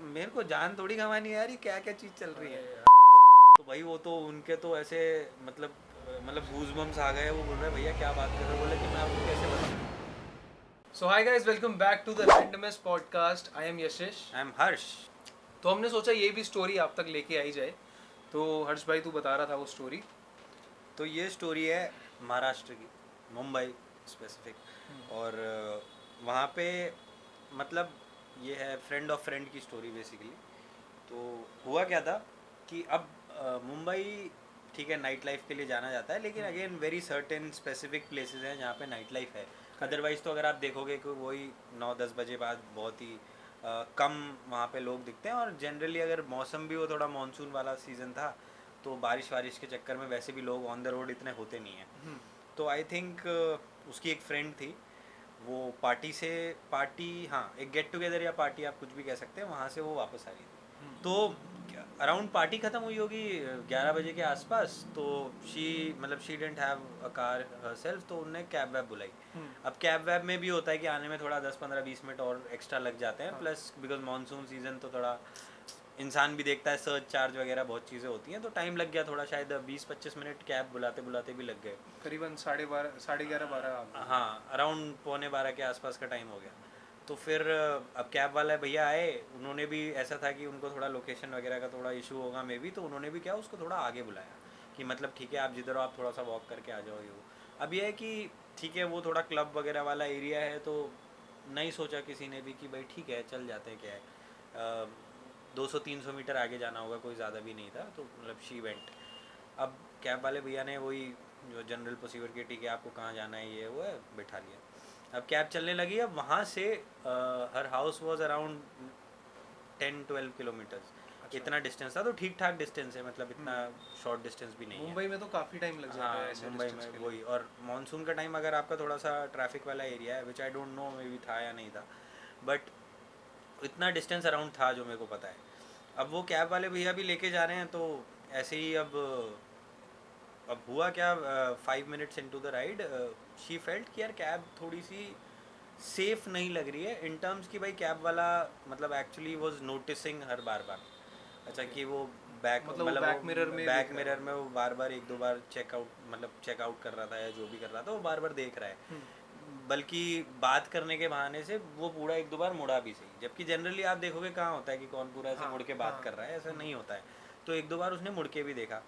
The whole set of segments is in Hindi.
मेरे को जान थोड़ी कमानी है यार, ये क्या क्या चीज़ चल रही है। तो भाई वो तो उनके तो ऐसे मतलब गूज़बम्स आ गए। वो बोल रहे भैया क्या बात कर रहे हो। बोले कि मैं आपको कैसे बताऊँ। So hi guys, welcome back to the Randomest podcast. I am Yashish. I am Harsh. तो हमने सोचा ये भी स्टोरी आप तक लेके आई जाए। तो हर्ष भाई तू बता रहा था वो स्टोरी। तो ये स्टोरी है महाराष्ट्र की, मुंबई स्पेसिफिक। और वहाँ पे मतलब ये है फ्रेंड ऑफ फ्रेंड की स्टोरी बेसिकली। तो हुआ क्या था कि अब मुंबई ठीक है नाइट लाइफ के लिए जाना जाता है, लेकिन again very certain specific places हैं जहाँ पे नाइट लाइफ है। अदरवाइज़ तो अगर आप देखोगे कि वही 9-10 बजे बाद बहुत ही कम वहाँ पे लोग दिखते हैं। और जनरली अगर मौसम भी वो थोड़ा मानसून वाला सीज़न था तो बारिश वारिश के चक्कर में वैसे भी लोग ऑन द रोड इतने होते नहीं हैं। तो आई थिंक उसकी एक फ्रेंड थी, वो पार्टी हाँ एक गेट टुगेदर या पार्टी आप कुछ भी कह सकते हैं, वहाँ से वो वापस आ रही थी। तो अराउंड पार्टी ख़त्म हुई होगी 11 बजे के आसपास। तो she didn't have a car herself, तो उन्होंने कैब वैब बुलाई। अब कैब वैब में भी होता है कि आने में थोड़ा 10-15-20 मिनट और एक्स्ट्रा लग जाते हैं, प्लस बिकॉज मानसून सीज़न तो थोड़ा इंसान भी देखता है, सर्च चार्ज वगैरह बहुत चीज़ें होती हैं, तो टाइम लग गया थोड़ा, शायद 20-25 मिनट कैब बुलाते बुलाते भी लग गए। करीबन 11:30 हाँ अराउंड 11:45 के आसपास का टाइम हो गया। तो फिर अब कैब वाला भैया आए, उन्होंने भी ऐसा था कि उनको थोड़ा लोकेशन वगैरह का थोड़ा इशू होगा मे बी, तो उन्होंने भी क्या उसको थोड़ा आगे बुलाया कि मतलब ठीक है आप जिधर हो आप थोड़ा सा वॉक करके आ जाओ। ये वो अब ये है कि ठीक है वो थोड़ा क्लब वगैरह वाला एरिया है, तो नहीं सोचा किसी ने भी कि भाई ठीक है चल जाते हैं, क्या है 200-300 मीटर आगे जाना होगा, कोई ज़्यादा भी नहीं था, तो मतलब शी वेंट। अब कैब वाले भैया ने वही जो जनरल प्रोसीजर की ठीक है आपको कहाँ जाना है ये वो है, बैठा लिया। अब कैब चलने लगी। अब वहाँ से हर हाउस वाज अराउंड 10-12 किलोमीटर्स, इतना डिस्टेंस था। तो ठीक ठाक डिस्टेंस है, मतलब इतना शॉर्ट डिस्टेंस भी नहीं है। मुंबई में तो काफ़ी टाइम लग जाता है हाँ ऐसे मुंबई डिस्टेंस में के लिए। वही, और मानसून का टाइम अगर आपका थोड़ा सा ट्रैफिक वाला एरिया है, which I don't know maybe था या नहीं था, बट इतना डिस्टेंस अराउंड था जो मेरे को पता है। अब वो कैब वाले भैया भी लेके जा रहे हैं, तो ऐसे ही अब हुआ क्या, 5 minutes into the ride she felt कि यार कैब थोड़ी सी सेफ नहीं लग रही है इन टर्म्स की। भाई कैब वाला मतलब एक्चुअली वॉज नोटिसिंग हर बार बार, अच्छा ओके, कि वो बैक मतलब वो मतलब वो बैक मिरर में बैक देख रहा मिरर है में वो बार बार एक दो बार चेकआउट कर रहा था, या जो भी कर रहा था वो बार बार देख रहा है। वो। बल्कि बात करने के बहाने से वो पूरा एक दो बार मुड़ा भी सही, जबकि जनरली आप देखोगे कहाँ होता है कि कौन पूरा ऐसे हाँ मुड़ के बात हाँ। कर रहा है, ऐसा नहीं होता है। तो एक दो बार उसने मुड़ के भी देखा।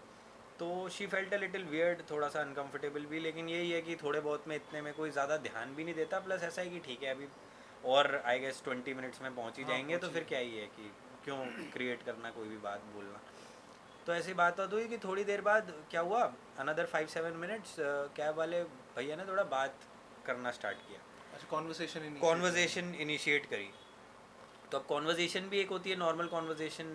तो she felt a little weird, थोड़ा सा अनकंफर्टेबल भी, लेकिन यही है कि थोड़े बहुत में इतने में कोई ज़्यादा ध्यान भी नहीं देता। प्लस ऐसा है कि ठीक है अभी और आई गेस 20 मिनट्स में पहुंच ही हाँ जाएंगे, तो पहुंची फिर क्या जाएंगे। ही है कि क्यों क्रिएट करना कोई भी बात बोलना। तो ऐसी बात हुई कि थोड़ी देर बाद क्या हुआ, अनदर 5-7 मिनट्स कैब वाले भैया ने थोड़ा बात करना स्टार्ट किया, अच्छा, कॉन्वर्सेशन इनिशिएट करना। कॉन्वर्जेशन इनिशिएट करी। तो अब कॉन्वर्जेशन भी एक होती है नॉर्मल कॉन्वर्जेशन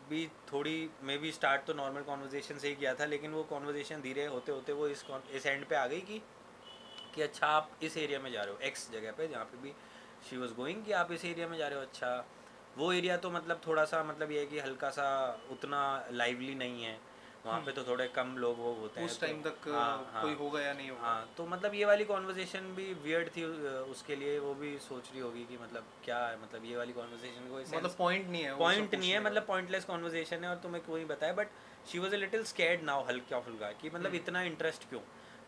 भी, थोड़ी मे बी स्टार्ट तो नॉर्मल कॉन्वर्जेशन से ही किया था, लेकिन वो कॉन्वर्जेशन धीरे होते होते वो इस एंड पे आ गई कि अच्छा आप इस एरिया में जा रहे हो, एक्स जगह पे जहाँ पे भी शी वॉज गोइंग, कि आप इस एरिया में जा रहे हो। अच्छा वो एरिया तो मतलब थोड़ा सा मतलब ये है कि हल्का सा उतना लाइवली नहीं है, वहाँ पे तो थोड़े कम लोग वो होते हैं, उस तो टाइम तक हाँ कोई हाँ होगा या नहीं होगा। हाँ। तो मतलब ये वाली कॉन्वर्जेसन भी वियर्ड थी उसके लिए। वो भी सोच रही होगी कि मतलब क्या है, मतलब ये वाली कॉन्वर्जेसन कोई मतलब सेंस पॉइंट नहीं है वो सब पॉइंट नहीं है, पूछने का। मतलब पॉइंटलेस कॉन्वर्जेसन है और तुम्हें कोई बताया। But she was a little scared now, हल्का फुल्का, कि मतलब इतना इंटरेस्ट क्यों।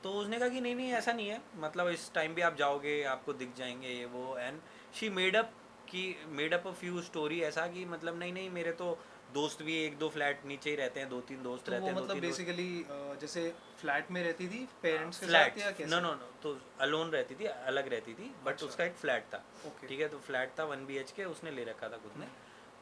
तो उसने कहा कि नहीं नहीं ऐसा नहीं है, मतलब इस टाइम भी आप जाओगे आपको दिख जाएंगे ये वो। And she made up a few story, ऐसा कि मतलब नहीं नहीं मेरे तो दोस्त भी एक दो फ्लैट नीचे ही रहते हैं, 2-3 दोस्त तो रहते वो हैं, दो मतलब तीन दोस्त बेसिकली जैसे फ्लैट में रहती थी पेरेंट्स के साथ फ्लैट। या नो कैसे। नो नो, तो अलोन रहती थी, अलग रहती थी, बट अच्छा। उसका एक फ्लैट था। ओके। ठीक है, तो फ्लैट था 1 BHK, उसने ले रखा था खुद ने।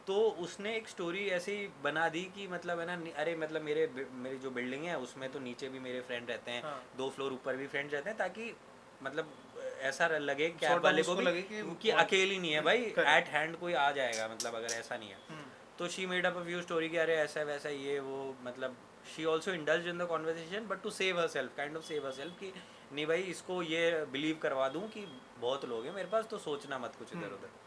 तो उसने एक स्टोरी ऐसी बना दी कि मतलब है ना, अरे मतलब मेरी जो बिल्डिंग है उसमें तो नीचे भी मेरे फ्रेंड रहते हैं, हाँ, 2 फ्लोर ऊपर भी फ्रेंड रहते हैं, ताकि मतलब ऐसा लगे कैब सॉर्ट ऑफ वाले को उसको भी लगे कि कि अकेली नहीं है भाई, एट करेक्ट। हैंड कोई आ जाएगा, मतलब अगर ऐसा नहीं है। तो she made up a few story कि अरे ऐसा वैसा ये वो, मतलब she also indulge in the conversation, but to save herself, kind of save herself, कि नहीं भाई इसको ये बिलीव करवा दूँ कि बहुत लोग हैं मेरे पास, तो सोचना मत कुछ इधर उधर।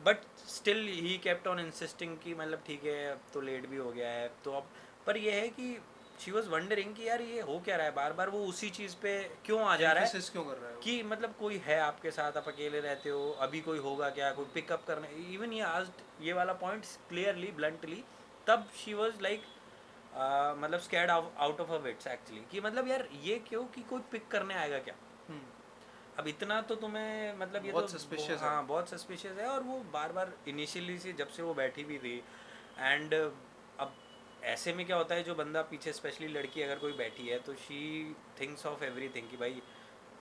But still he kept on insisting कि मतलब ठीक है अब तो लेट भी हो गया है, तो अब पर यह है कि शी वॉज वंडरिंग कि यार ये हो क्या रहा है, बार बार वो उसी चीज़ पे क्यों आ जा रहा है, Emphasis क्यों कर रहा है वो? कि मतलब कोई है आपके साथ, आप अकेले रहते हो, अभी कोई होगा क्या, कोई पिकअप करने, इवन ये आस्क्ड ये वाला पॉइंट क्लियरली ब्लंटली, तब शी वॉज लाइक मतलब scared out of a wits actually, कि मतलब यार ये क्यों, कि कोई पिक करने आएगा क्या। हम्म, अब इतना तो तुम्हें मतलब ये बहुत तो suspicious है। हाँ बहुत सस्पिशियस है, और वो बार बार इनिशियली से जब से वो बैठी भी थी, एंड अब ऐसे में क्या होता है, जो बंदा पीछे स्पेशली लड़की अगर कोई बैठी है तो शी थिंक्स ऑफ एवरीथिंग, कि भाई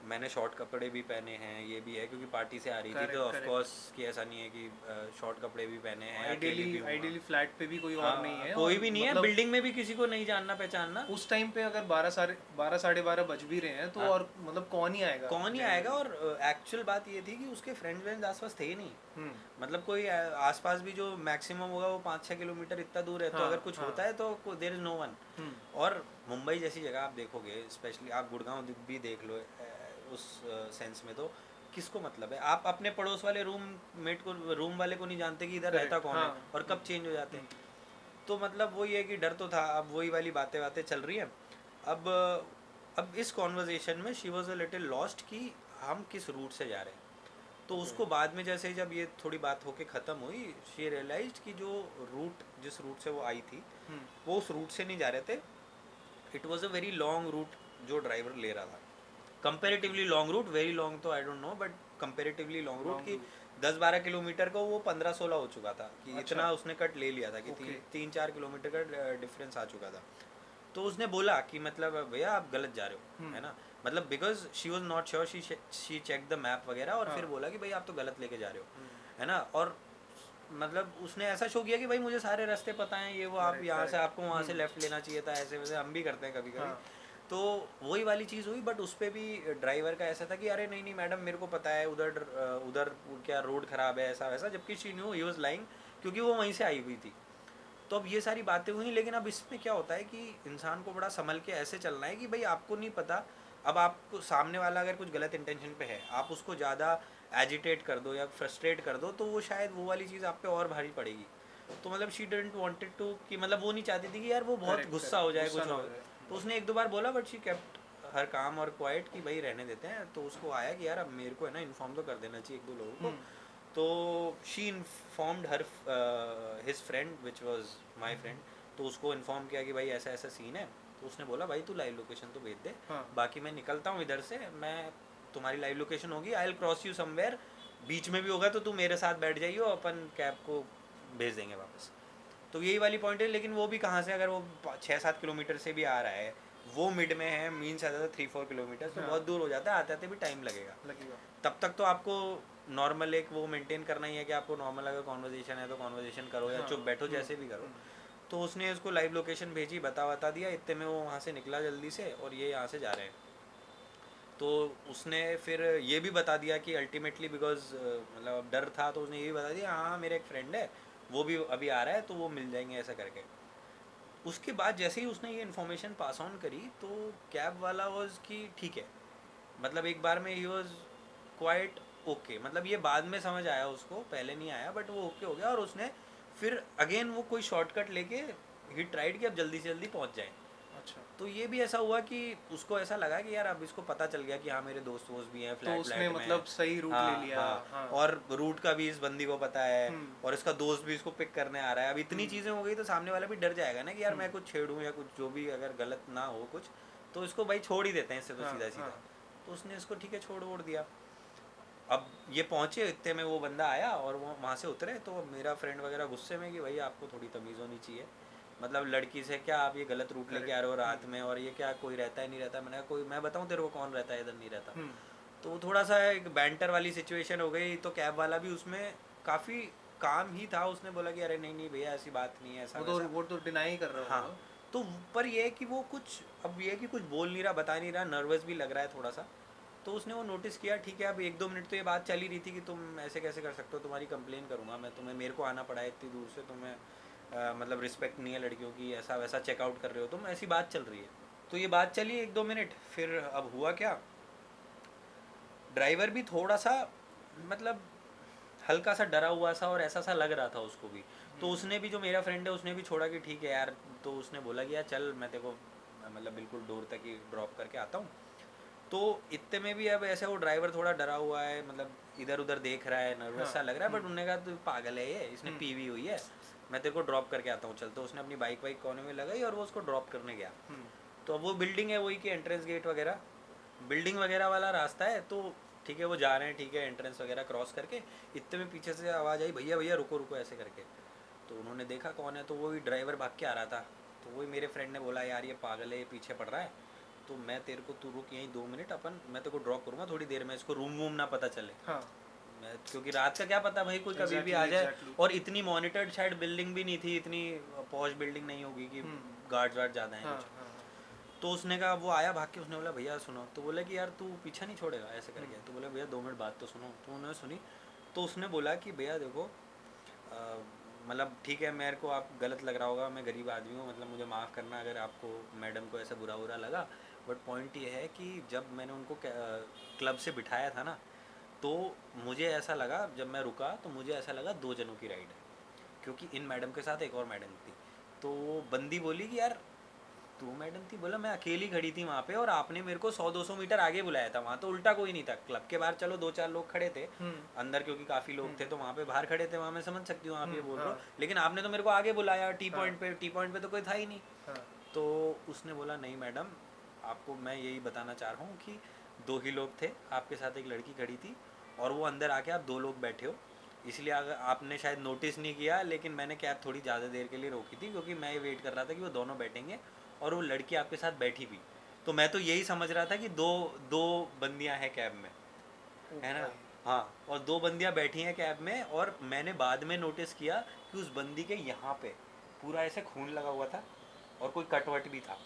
मैंने शॉर्ट कपड़े भी पहने हैं, ये भी है क्योंकि पार्टी से आ रही थी, तो करेक्ट ऑफ करेक्ट। कोर्स कि ऐसा नहीं है कि शॉर्ट कपड़े भी पहने हैं, आइडियली अकेली भी हूँ। आइडियली फ्लैट पे भी कोई और नहीं हाँ है, कोई और भी नहीं है, मतलब बिल्डिंग में भी किसी को नहीं जानना पहचानना। उस टाइम पे अगर 12 साढ़े 12 बज भी रहे हैं तो हाँ, और मतलब कौन ही आएगा कौन ही आएगा, जनरली। और एक्चुअल बात ये थी कि उसके फ्रेंड्स व्रेंड्स आसपास थे ही नहीं, हम्म, मतलब कोई आसपास भी जो मैक्सिमम होगा वो 5-6 किलोमीटर इतना दूर है, तो हाँ अगर कुछ हाँ। होता है तो देयर इज नो वन। हम्म, और मुंबई जैसी जगह आप देखोगे, स्पेशली आप गुड़गांव भी देख लो, उस सेंस में तो किसको मतलब है, आप अपने पड़ोस वाले रूम वाले को नहीं जानते कि इधर रहता करेक्ट कौन हाँ। है और कब चेंज हो जाते हैं। हम्म, तो मतलब वही है कि डर तो था, अब वही वाली बातें बातें चल रही हैं। अब अब इस कॉन्वर्जेशन में she was a little lost कि हम किस रूट से जा रहे हैं। तो ओके। उसको बाद में जैसे जब ये थोड़ी बात होके ख़त्म हुई, शी रियलाइज्ड कि जो रूट जिस रूट से वो आई थी हम्म, वो उस रूट से नहीं जा रहे थे, it was a very long route जो ड्राइवर ले रहा था, okay. Comparatively long route, very long तो I don't know, but comparatively long route, long की रूट। 10-12 किलोमीटर को वो 15-16 हो चुका था, कि अच्छा। इतना उसने कट ले लिया था, कि ओके। 3-4 किलोमीटर का डिफरेंस आ चुका था। तो उसने बोला कि मतलब भैया आप गलत जा रहे हो, हम्म, है ना, मतलब because she was not sure, she check the map वगैरह, और हाँ। फिर बोला कि भाई आप तो गलत लेके जा रहे हो, हम्म, है ना। और मतलब उसने ऐसा शो किया कि भाई मुझे सारे रास्ते पता हैं, ये वो, आप करेक्ट यहाँ से करेक्ट। आपको वहाँ से लेफ़्ट लेना चाहिए था, ऐसे वैसे हम भी करते हैं कभी कभी। हाँ। तो वही वाली चीज़ हुई, बट उस पर भी ड्राइवर का ऐसा था कि अरे नहीं नहीं मैडम मेरे को पता है, उधर क्या रोड ख़राब है, ऐसा वैसा, जबकि she knew he was lying, क्योंकि वो वहीं से आई हुई थी। तो अब ये सारी बातें हुई, लेकिन अब इसमें क्या होता है कि इंसान को बड़ा संभल के ऐसे चलना है कि भाई आपको नहीं पता, अब आपको सामने वाला अगर कुछ गलत इंटेंशन पे है, आप उसको ज़्यादा एजिटेट कर दो या फ्रस्ट्रेट कर दो, तो वो शायद वो वाली चीज़ आप पे और भारी पड़ेगी। तो मतलब शी डिडंट वांटेड टू, कि मतलब वो नहीं चाहती थी कि यार वो बहुत करेक्ट गुस्सा हो करेक्ट, जाए गुस्सा कुछ ना हो हो। जाए। तो उसने एक दो बार बोला, बट शी केप्ट हर काम और क्वाइट, कि भाई रहने देते हैं। तो उसको आया कि यार अब मेरे को है ना इन्फॉर्म तो कर देना चाहिए एक दो लोगों को। हम्म, तो she informed her his friend which was my friend. तो उसको इन्फॉर्म किया कि भाई ऐसा ऐसा सीन है। तो उसने बोला भाई तू लाइव लोकेशन तो भेज दे, हाँ। बाकी मैं निकलता हूँ इधर से, मैं तुम्हारी लाइव लोकेशन होगी, I will cross you somewhere, बीच में भी होगा तो तू मेरे साथ बैठ जाइयो, अपन कैब को भेज देंगे वापस। तो यही वाली पॉइंट है, लेकिन वो भी कहाँ से, अगर वो 6-7 किलोमीटर से भी आ रहा है, वो मिड में है, मीन से ज़्यादा 3-4 किलोमीटर, तो हाँ बहुत दूर हो जाता है, आते आते भी टाइम लगेगा। लगेगा। तब तक तो आपको नॉर्मल एक वो मेंटेन करना ही है कि आपको नॉर्मल अगर कॉन्वर्जेशन है तो कॉन्वर्जेशन करो, या हाँ। चुप बैठो, जैसे भी करो। तो उसने उसको लाइव लोकेशन भेजी, बता दिया, इतने में वो वहाँ से निकला जल्दी से, और ये यहाँ से जा रहे हैं। तो उसने फिर ये भी बता दिया कि अल्टीमेटली बिकॉज मतलब अब डर था, तो उसने ये भी बता दिया हाँ मेरा एक फ्रेंड है, वो भी अभी आ रहा है, तो वो मिल जाएंगे, ऐसा करके। उसके बाद जैसे ही उसने ये इन्फॉर्मेशन पास ऑन करी, तो कैब वाला वॉज कि ठीक है, मतलब एक बार में ही वॉज क्वाइट ओके, मतलब ये बाद में समझ आया उसको, पहले नहीं आया, बट वो ओके हो गया। और उसने फिर अगेन वो कोई शॉर्टकट लेके ही ट्राइड कि अब जल्दी से जल्दी पहुंच जाए। अच्छा। तो ये भी ऐसा हुआ कि उसको ऐसा लगा कि यार अब इसको पता चल गया कि हाँ मेरे दोस्त वोस्त भी हैं, तो फ्लैट उसने फ्लैट में हैं। मतलब सही रूट ले हाँ लिया। हाँ, हाँ। और रूट का भी इस बंदी को पता है, हम्म, और इसका दोस्त भी इसको पिक करने आ रहा है। अब इतनी हम्म, चीज़ें हो गई तो सामने वाला भी डर जाएगा ना कि यार हम्म, मैं कुछ छेड़ूँ या कुछ, जो भी अगर गलत ना हो कुछ, तो इसको भाई छोड़ ही देते हैं इससे, तो हाँ सीधा हाँ। सीधा। तो उसने इसको ठीक है छोड़ वोड़ दिया। अब ये पहुँचे, इतने में वो बंदा आया और वो वहाँ से उतरे, तो मेरा फ्रेंड वगैरह गुस्से में कि भाई आपको थोड़ी तमीज़ होनी चाहिए, मतलब लड़की से क्या आप ये गलत रूट लेके आ करेक्ट। रहे हो रात हम्म, में, और ये क्या कोई रहता है नहीं रहता। मैंने कहा कोई, मैं बताऊँ तेरे को कौन रहता है इधर नहीं रहता। हम्म, तो वो थोड़ा सा एक बैंटर वाली सिचुएशन हो गई। तो कैब वाला भी उसमें काफ़ी काम ही था, उसने बोला कि अरे नहीं नहीं भैया ऐसी बात नहीं है, ऐसा वैसा। वो तो डिनाई कर रहा हाँ, होगा। तो पर ये है कि वो कुछ, अब ये है कि कुछ बोल नहीं रहा, बता नहीं रहा, नर्वस भी लग रहा है थोड़ा सा। तो उसने वो नोटिस किया, ठीक है अब 1-2 मिनट तो ये बात चल ही रही थी कि तुम ऐसे कैसे कर सकते हो, तुम्हारी कंप्लेन करूँगा मैं तुम्हें, मेरे को आना पड़ा है इतनी दूर से, तुम्हें मतलब रिस्पेक्ट नहीं है लड़कियों की, ऐसा वैसा चेकआउट कर रहे हो तुम, ऐसी बात चल रही है। तो ये बात चली 1-2 मिनट, फिर अब हुआ क्या, ड्राइवर भी थोड़ा सा मतलब हल्का सा डरा हुआ सा, और ऐसा सा लग रहा था उसको भी। तो उसने भी, जो मेरा फ्रेंड है, उसने भी छोड़ा कि ठीक है यार, तो उसने बोला कि यार चल मैं तेरे को मतलब बिल्कुल डोर तक ही ड्रॉप करके आता हूँ। तो इतने में भी अब ऐसे वो ड्राइवर थोड़ा डरा हुआ है, मतलब इधर उधर देख रहा है, नर्वस सा लग रहा है, बट उन्होंने कहा तू पागल है, ये इसने पी वी हुई है, मैं तेरे को ड्रॉप करके आता हूँ चल। तो उसने अपनी बाइक वाइक कोने में लगाई और वो उसको ड्रॉप करने गया। तो अब वो बिल्डिंग है वही कि एंट्रेंस गेट वगैरह, बिल्डिंग वगैरह वाला रास्ता है, तो ठीक है वो जा रहे हैं, ठीक है एंट्रेंस वगैरह क्रॉस करके, इतने में पीछे से आवाज़ आई, भैया भैया रुको रुको ऐसे करके। तो उन्होंने देखा कौन है, तो वही ड्राइवर भाग के आ रहा था। तो वही मेरे फ्रेंड ने बोला यार ये पागल है, ये पीछे पड़ रहा है, तो मैं तेरे को, तू रुक यहीं 2 मिनट, अपन मैं तेरे को ड्रॉप करूँगा थोड़ी देर में, इसको रूम वूम ना पता चले। हाँ मैं क्योंकि रात का क्या पता भाई, कोई कभी भी आ जाए, और इतनी मॉनिटर्ड शायद बिल्डिंग भी नहीं थी, इतनी पॉश बिल्डिंग नहीं होगी कि गार्ड वार्ड ज़्यादा है कुछ। तो उसने कहा, वो आया भाग के, उसने बोला भैया सुनो, तो बोला कि यार तू पीछा नहीं छोड़ेगा ऐसे करके। तो बोला भैया 2 मिनट बात तो सुनो। तो उन्होंने सुनी। तो उसने बोला कि भैया देखो, मतलब ठीक है मेरे को आप गलत लग रहा होगा, मैं गरीब आदमी हूँ, मतलब मुझे माफ़ करना अगर आपको मैडम को ऐसा बुरा बुरा लगा, बट पॉइंट ये है कि जब मैंने उनको क्लब से बिठाया था ना, तो मुझे ऐसा लगा, जब मैं रुका तो मुझे ऐसा लगा 2 जनों की राइड है, क्योंकि इन मैडम के साथ एक और मैडम थी। तो वो बंदी बोली कि यार तू मैडम थी? बोला मैं अकेली खड़ी थी वहाँ पे, और आपने मेरे को 100-200 मीटर आगे बुलाया था, वहाँ तो उल्टा कोई नहीं था, क्लब के बाहर चलो 2-4 लोग खड़े थे, अंदर क्योंकि काफ़ी लोग थे तो वहाँ पे बाहर खड़े थे, वहाँ मैं समझ सकती हूँ आप ये बोल रहे हो, लेकिन आपने तो मेरे को आगे बुलाया टी पॉइंट पे, टी पॉइंट पे तो कोई था ही नहीं। तो उसने बोला नहीं मैडम, आपको मैं यही बताना चाह रहा हूँ कि 2 ही लोग थे, आपके साथ एक लड़की खड़ी थी, और वो अंदर आके आप 2 लोग बैठे हो, इसलिए अगर आपने शायद नोटिस नहीं किया, लेकिन मैंने कैब थोड़ी ज़्यादा देर के लिए रोकी थी, क्योंकि मैं ये वेट कर रहा था कि वो दोनों बैठेंगे, और वो लड़की आपके साथ बैठी भी, तो मैं तो यही समझ रहा था कि दो दो बंदियां हैं कैब में, है ना। हाँ, और 2 बंदियां बैठी हैं कैब में, और मैंने बाद में नोटिस किया कि उस बंदी के यहाँ पे पूरा ऐसे खून लगा हुआ था, और कोई कट वट भी था।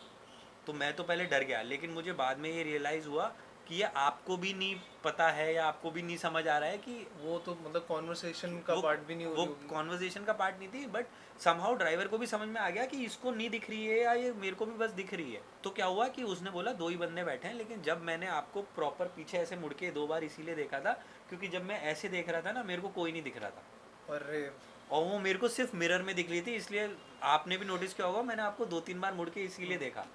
तो मैं तो पहले डर गया, लेकिन मुझे बाद में ये रियलाइज़ हुआ कि ये आपको भी नहीं पता है, या आपको भी नहीं समझ आ रहा है कि वो तो मतलब कॉन्वर्सेशन का पार्ट भी नहीं हो रही वो होगी। कॉन्वर्सेशन का पार्ट नहीं थी, बट समहाउ ड्राइवर को भी समझ में आ गया कि इसको नहीं दिख रही है, या ये मेरे को भी बस दिख रही है। तो क्या हुआ कि उसने बोला 2 ही बंदे बैठे हैं, लेकिन जब मैंने आपको प्रॉपर पीछे ऐसे मुड़ के 2 बार इसीलिए देखा था, क्योंकि जब मैं ऐसे देख रहा था ना, मेरे को कोई नहीं दिख रहा था, अरे और वो मेरे को सिर्फ मिरर में दिख रही थी, इसलिए आपने भी नोटिस किया होगा, मैंने आपको 2-3 बार मुड़ के इसीलिए देखा।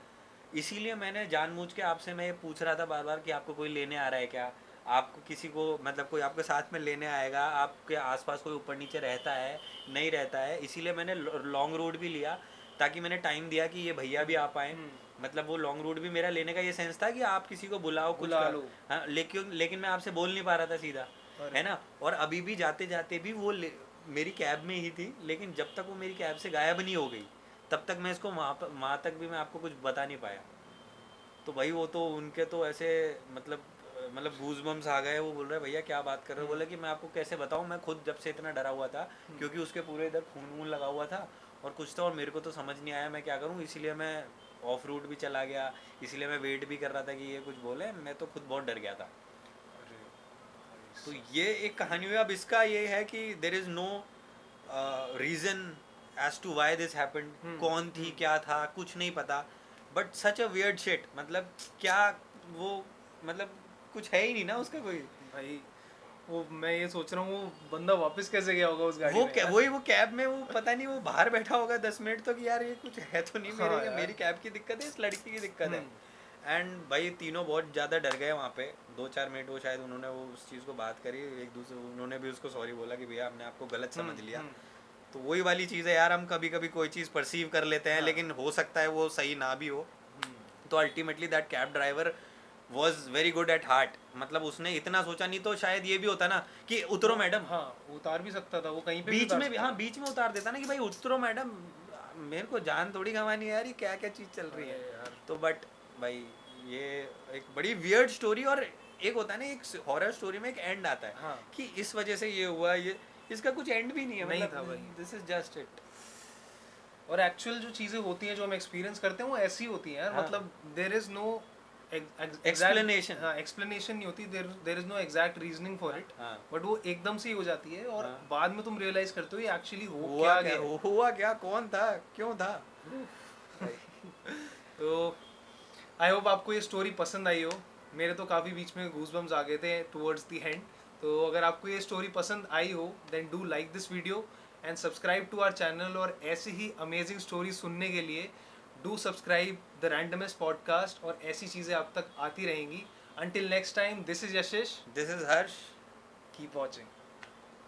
इसीलिए मैंने जानबूझ के आपसे मैं ये पूछ रहा था बार बार कि आपको कोई लेने आ रहा है क्या, आपको किसी को, मतलब कोई आपके साथ में लेने आएगा, आपके आसपास कोई ऊपर नीचे रहता है नहीं रहता है, इसीलिए मैंने लॉन्ग रूट भी लिया, ताकि मैंने टाइम दिया कि ये भैया भी आ पाएँ। मतलब वो लॉन्ग रूट भी मेरा लेने का ये सेंस था कि आप किसी को बुलाओ, कुछ बुला कर, लो। हाँ, लेकिन मैं आपसे बोल नहीं पा रहा था सीधा, है ना। और अभी भी जाते जाते भी वो मेरी कैब में ही थी, लेकिन जब तक वो मेरी कैब से गायब नहीं हो गई, तब तक मैं इसको वहाँ तक भी मैं आपको कुछ बता नहीं पाया। तो भाई वो तो उनके तो ऐसे, मतलब गूज़बम्स आ गए, वो बोल रहे भैया क्या बात कर रहे हो। बोला कि मैं आपको कैसे बताऊं, मैं खुद जब से इतना डरा हुआ था, क्योंकि उसके पूरे इधर खून वून लगा हुआ था और कुछ था, और मेरे को तो समझ नहीं आया मैं क्या करूं, इसीलिए मैं ऑफ रूट भी चला गया, इसीलिए मैं वेट भी कर रहा था कि ये कुछ बोले, मैं तो खुद बहुत डर गया था। तो ये एक कहानी हुई। अब इसका ये है कि there is no reason as to why this happened, कौन थी क्या था कुछ नहीं पता, but such a weird shit, मतलब क्या वो, मतलब कुछ है ही नहीं ना उसका कोई। भाई वो मैं ये सोच रहा हूँ वो बंदा वापस कैसे गया होगा उस गाड़ी वो में यार। वही वो कैब में, वो पता नहीं वो बाहर बैठा होगा 10 मिनट तो, कि यार ये कुछ है तो नहीं मेरे, हाँ या यार। मेरी कैब की दिक्कत है, इस लड़की की दिक्कत है। एंड भाई तीनों बहुत ज़्यादा डर गए वहाँ पे। 2-4 मिनट वो शायद उन्होंने वो उस चीज़ को बात करी एक दूसरे, उन्होंने भी उसको सॉरी बोला कि भैया हमने आपको गलत समझ लिया। तो वही वाली चीज़ है यार, हम कभी कभी कोई चीज़ परसीव कर लेते हैं, लेकिन हो सकता है वो सही ना भी हो। तो ultimately that cab driver was very good at heart, मतलब उसने इतना सोचा, नहीं तो शायद ये भी होता ना कि उतरो मैडम, हाँ उतार भी सकता था वो कहीं पे भी बीच उतार में भी, सकता हाँ था। बीच में उतार देता ना कि भाई उतरो मैडम, मेरे को जान थोड़ी गंवानी है यार, ये क्या क्या चीज़ चल रही अरे है। यार तो बट भाई ये एक बड़ी वियर्ड स्टोरी, और एक होता है ना एक हॉरर स्टोरी में एक एंड आता है, हाँ कि इस वजह से ये हुआ, ये इसका कुछ एंड भी नहीं है, नहीं था मतलब भाई। This is just it. और एक्चुअल जो चीज़ें होती हैं जो हम एक्सपीरियंस करते हैं वो ऐसी होती हैं यार, हाँ, मतलब देर इज़ नो एक्सप्लेनेशन। हाँ एक्सप्लेनेशन नहीं होती, देर is no exact reasoning for it, हाँ, बट वो एकदम से ही हो जाती है और हाँ, बाद में तुम रियलाइज करते हो ये एक्चुअली हो हुआ क्या क्या, गया है। हुआ क्या, कौन था, क्यों था। तो आई होप आपको ये स्टोरी पसंद आई हो। मेरे तो काफ़ी बीच में गूज़बम्स आ गए थे टुवर्ड्स द एंड। तो अगर आपको ये स्टोरी पसंद आई हो then do like this video and subscribe to our channel, और ऐसे ही अमेजिंग स्टोरी सुनने के लिए do subscribe the randomest podcast, और ऐसी चीज़ें आप तक आती रहेंगी. Until next time, this is Yashish. This is Harsh. Keep watching.